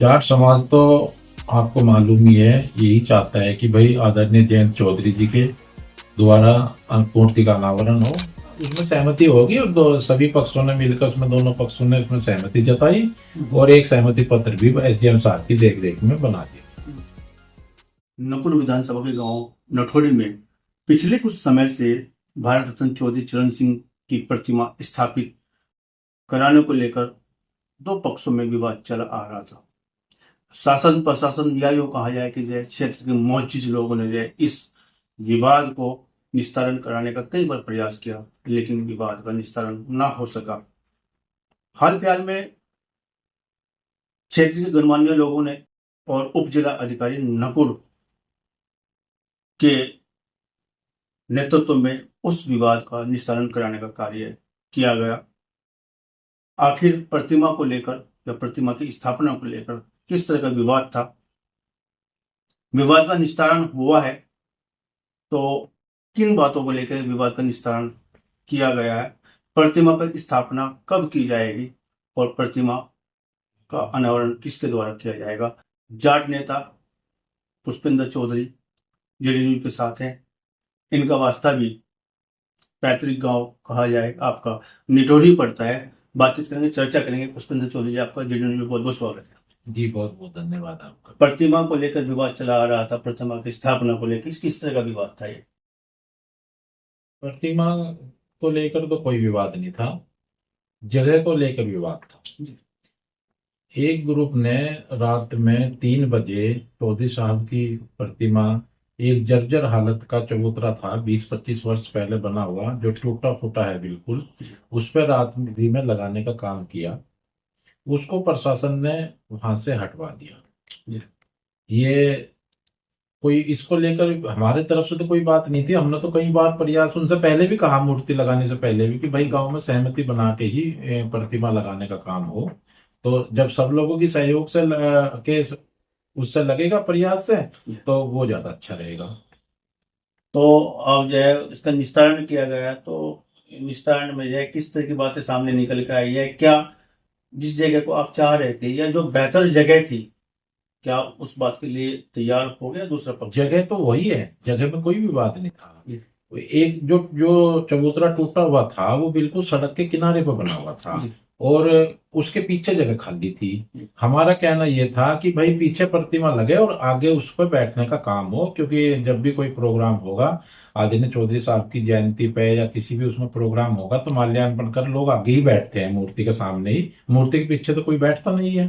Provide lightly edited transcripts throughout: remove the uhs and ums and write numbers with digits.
जाट समाज तो आपको मालूम ही है, यही चाहता है कि भाई आदरणीय जयंत चौधरी जी के द्वारा मूर्ति का अनावरण हो। उसमें सहमति होगी और सभी पक्षों ने मिलकर उसमें दोनों पक्षों ने उसमें सहमति जताई और एक सहमति पत्र भी एसडीएम साहब की देखरेख में बना दिया। नकुल विधानसभा के गांव नठोड़ी में पिछले कुछ समय से भारत रत्न चौधरी चरण सिंह की प्रतिमा स्थापित कराने को लेकर दो पक्षों में विवाद चला आ रहा था। शासन प्रशासन या यूं कहा जाए कि जो क्षेत्र के मौजूद लोगों ने जो इस विवाद को निस्तारण कराने का कई बार प्रयास किया, लेकिन विवाद का निस्तारण ना हो सका। हाल फिलहाल में क्षेत्र के गणमान्य लोगों ने और उप जिला अधिकारी नकुल के नेतृत्व में उस विवाद का निस्तारण कराने का कार्य किया गया। आखिर प्रतिमा को लेकर या प्रतिमा की स्थापना को लेकर किस तरह का विवाद था, विवाद का निस्तारण हुआ है तो किन बातों को लेकर विवाद का निस्तारण किया गया है, प्रतिमा की स्थापना कब की जाएगी और प्रतिमा का अनावरण किसके द्वारा किया जाएगा। जाट नेता पुष्पेंद्र चौधरी जेडीयू के साथ हैं। इनका वास्ता भी पैतृक गांव कहा जाए आपका निटोरी पड़ता है। बातचीत करेंगे, चर्चा करेंगे। पुष्पेंद्र चौधरी जी, आपका जेडीयू में बहुत बहुत स्वागत है। जी बहुत बहुत धन्यवाद आपका। प्रतिमा को लेकर विवाद चला आ रहा था, प्रतिमा की स्थापना को लेकर किस तरह का विवाद था ये? प्रतिमा को लेकर तो कोई विवाद नहीं था, जगह को लेकर विवाद था। एक ग्रुप ने रात में 3 बजे चौधरी साहब की प्रतिमा, एक जर्जर हालत का चबूतरा था, 20-25 वर्ष पहले बना हुआ, जो टूटा फूटा है बिल्कुल, उस पर रात में लगाने का काम किया। उसको प्रशासन ने वहां से हटवा दिया। ये कोई इसको लेकर हमारे तरफ से तो कोई बात नहीं थी। हमने तो कई बार प्रयास उनसे पहले भी कहा, मूर्ति लगाने से पहले भी, कि भाई गांव में सहमति बना के ही प्रतिमा लगाने का काम हो। तो जब सब लोगों की सहयोग से के उससे लगेगा प्रयास से, तो वो ज्यादा अच्छा रहेगा। तो अब जो है इसका निस्तारण किया गया, तो निस्तारण में जो है किस तरह की बातें सामने निकल के आई है? क्या जिस जगह को आप चाह रहे थे या जो बेहतर जगह थी, क्या उस बात के लिए तैयार हो गया दूसरा पक्ष? जगह तो वही है, जगह में कोई भी बात नहीं था। एक जो जो चबूतरा टूटा हुआ था वो बिल्कुल सड़क के किनारे पर बना हुआ था और उसके पीछे जगह खाली थी। हमारा कहना यह था कि भाई पीछे प्रतिमा लगे और आगे उस पर बैठने का काम हो, क्योंकि जब भी कोई प्रोग्राम होगा, आदरणीय चौधरी साहब की जयंती पे या किसी भी उसमें प्रोग्राम होगा, तो माल्यार्पण कर लोग आगे ही बैठते हैं, मूर्ति के सामने ही। मूर्ति के पीछे तो कोई बैठता नहीं है।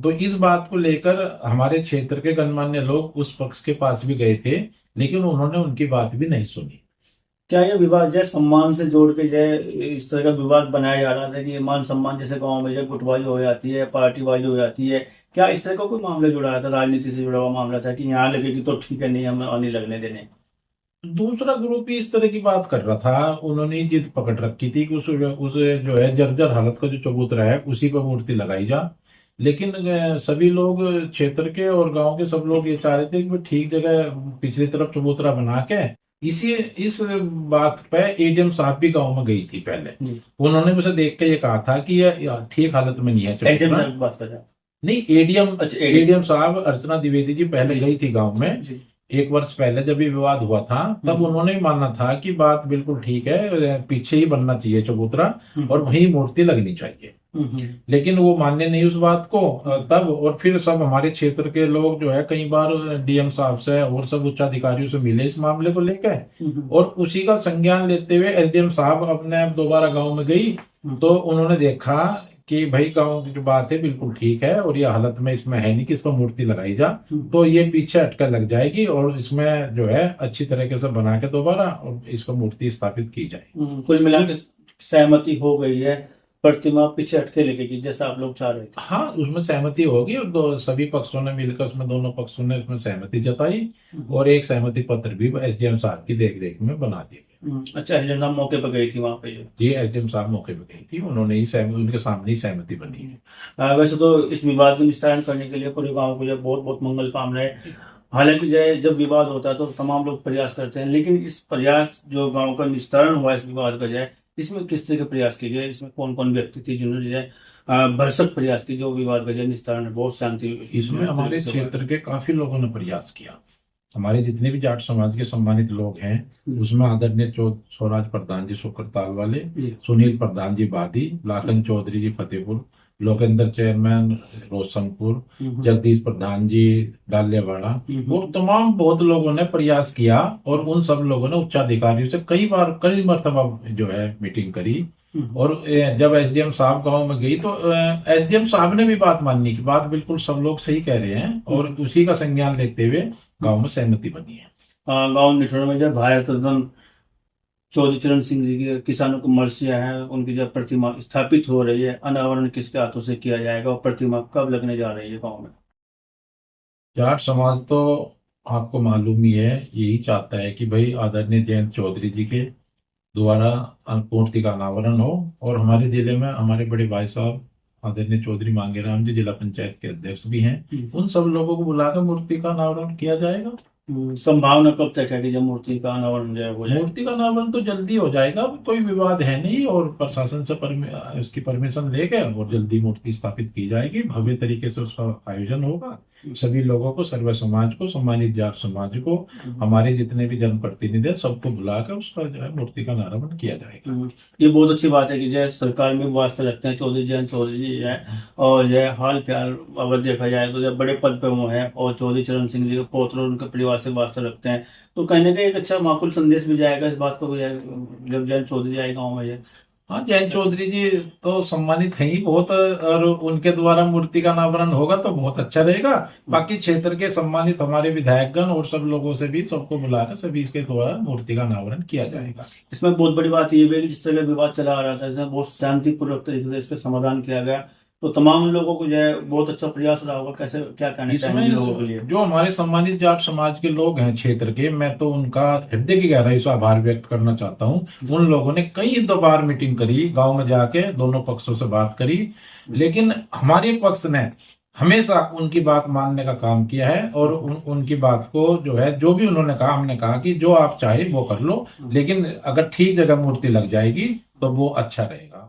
तो इस बात को लेकर हमारे क्षेत्र के गणमान्य लोग उस पक्ष के पास भी गए थे, लेकिन उन्होंने उनकी बात भी नहीं सुनी। क्या ये विवाद जो सम्मान से जोड़ के जो इस तरह का विवाद बनाया जा रहा था कि मान सम्मान जैसे गांव में जो गुटबाजी हो जाती है, पार्टीबाजी हो जाती है, क्या इस तरह का कोई मामला जुड़ा था, राजनीति से जुड़ा हुआ मामला था कि यहाँ लगेगी तो ठीक है, नहीं हमें और नहीं लगने देने? दूसरा ग्रुप ही इस तरह की बात कर रहा था। उन्होंने जिद पकड़ रखी थी कि उस जो है जर्जर हालत का जो चबूतरा है उसी पर मूर्ति लगाई जा। लेकिन सभी लोग क्षेत्र के और गांव के सब लोग ये चाह रहे थे कि भाई ठीक जगह पिछली तरफ चबूतरा बना के इस बात पे एडीएम साहब भी गांव में गई थी पहले। उन्होंने मुझे देख के ये कहा था कि ये ठीक हालत में नहीं है एडीएम चबूतरा। साहब की बात कर रहा है? नहीं, एडीएम साहब अर्चना द्विवेदी जी पहले गई थी गांव में। 1 वर्ष पहले जब ये विवाद हुआ था तब उन्होंने भी माना था कि बात बिल्कुल ठीक है, पीछे ही बनना चाहिए चबूतरा और वहीं मूर्ति लगनी चाहिए। लेकिन वो मानने नहीं उस बात को तब। और फिर सब हमारे क्षेत्र के लोग जो है कई बार डीएम साहब से और सब उच्च अधिकारियों से मिले इस मामले को लेकर, और उसी का संज्ञान लेते हुए एसडीएम साहब अपने दोबारा गांव में गई। तो उन्होंने देखा कि भाई गांव की जो बात है बिल्कुल ठीक है और ये हालत में इसमें है नहीं कि इस पर मूर्ति लगाई जा, तो ये पीछे अटका लग जाएगी और इसमें जो है अच्छी तरीके से बना के दोबारा और इस पर मूर्ति स्थापित की जाए। कुल मिलाकर सहमति हो गई है, प्रतिमा पीछे अटके लगेगी जैसा आप लोग चाह रहे थे? हाँ, उसमें सहमति होगी और सभी पक्षों ने मिलकर उसमें दोनों पक्षों ने उसमें सहमति जताई और एक सहमति पत्र भी एसडीएम साहब की देखरेख में बना दिया गया। अच्छा, एसडीएम साहब मौके पर गई थी वहां पे? जी, एसडीएम साहब मौके पर गई थी, उन्होंने ही सहमति, उनके सामने ही सहमति बनी है। वैसे तो इस विवाद को निस्तारण करने के लिए पूरे गांव को जो बहुत बहुत मंगल कामनाएं। हालांकि जो है जब विवाद होता है तो तमाम लोग प्रयास करते हैं, लेकिन इस प्रयास जो गांव का निस्तारण हुआ इस विवाद का जो है, इसमें किस तरह के प्रयास किए गए? इसमें कौन कौन व्यक्ति थे जिन्होंने जो है भरसक प्रयास की जो विवाद का निस्तारण है, बहुत शांति इसमें हमारे क्षेत्र के काफी लोगों ने प्रयास किया। हमारे जितने भी जाट समाज के सम्मानित लोग हैं उसमें आदरणीय स्वराज प्रधान जी सुकरताल वाले, सुनील प्रधान जी बादी, लाखन चौधरी जी फतेहपुर, लोकेंद्र चेयरमैन रोशनपुर, जगदीश प्रधान जी डालेवाड़ा, और तमाम बहुत लोगों ने प्रयास किया। और उन सब लोगों ने उच्चाधिकारियों से कई मरतबा जो है मीटिंग करी। और जब एसडीएम साहब गांव में गई तो एसडीएम साहब ने भी बात माननी की बात बिल्कुल सब लोग सही कह रहे हैं, और उसी का संज्ञान लेते हुए गांव में सहमति बनी है। गांव निठोड़ में जब भारत रत्न चौधरी चरण सिंह जी की किसानों को मर्सिया है, उनकी जब प्रतिमा स्थापित हो रही है, अनावरण किसके हाथों से किया जाएगा और प्रतिमा कब लगने जा रही है गांव में? जाट समाज तो आपको मालूम ही है, यही चाहता है कि भाई आदरणीय जयंत चौधरी जी के द्वारा मूर्ति का अनावरण हो। और हमारे जिले में हमारे बड़े भाई साहब आदरणीय चौधरी मांगेराम जी जिला पंचायत के अध्यक्ष भी हैं, उन सब लोगों को बुलाकर मूर्ति का अनावरण किया जाएगा। संभावना कब तक है कि जब मूर्ति का अनावरण हो जाए? मूर्ति का अनावरण तो जल्दी हो जाएगा, कोई विवाद है नहीं, और प्रशासन से उसकी परमिशन लेके और जल्दी मूर्ति स्थापित की जाएगी। भव्य तरीके से उसका आयोजन होगा। सभी लोगों को, सर्व समाज को, सम्मानित जाट समाज को, हमारे जितने भी जनप्रतिनिधि हैं सबको बुलाकर उसका जो है मूर्ति का अनावरण किया जाएगा। ये बहुत अच्छी बात है कि जो सरकार में वास्ते रखते हैं चौधरी जयंत चौधरी जी है, और जो हाल फिलहाल अगर देखा जाए तो जब बड़े पद पे वो हैं और चौधरी चरण सिंह जी के पौत्र उनके परिवार से वास्ते रखते हैं, तो कहीं ना कहीं एक अच्छा माकूल संदेश भी जाएगा इस बात को जब जयंत चौधरी आए गाँव में। हाँ, जयंत चौधरी जी तो सम्मानित हैं ही बहुत, और उनके द्वारा मूर्ति का अनावरण होगा तो बहुत अच्छा रहेगा। बाकी क्षेत्र के सम्मानित हमारे विधायकगण और सब लोगों से भी सबको बुलाकर सभी इसके द्वारा मूर्ति का अनावरण किया जाएगा। इसमें बहुत बड़ी बात ये भी है कि जिस तरह का विवाद चला आ रहा था, इसमें बहुत शांतिपूर्वक तरीके से इसका समाधान किया गया, तो तमाम लोगों को जो है बहुत अच्छा प्रयास रहा होगा। कैसे क्या कहना चाहिए लोगों के लिए? जो हमारे सम्मानित जाट समाज के लोग हैं क्षेत्र के, मैं तो उनका हृदय की गहराई से आभार व्यक्त करना चाहता हूँ। उन लोगों ने कई दो बार मीटिंग करी, गांव में जाके दोनों पक्षों से बात करी, लेकिन हमारे पक्ष ने हमेशा उनकी बात मानने का काम किया है। और उनकी बात को जो है, जो भी उन्होंने कहा, हमने कहा कि जो आप चाहे वो कर लो, लेकिन अगर ठीक जगह मूर्ति लग जाएगी तो वो अच्छा रहेगा।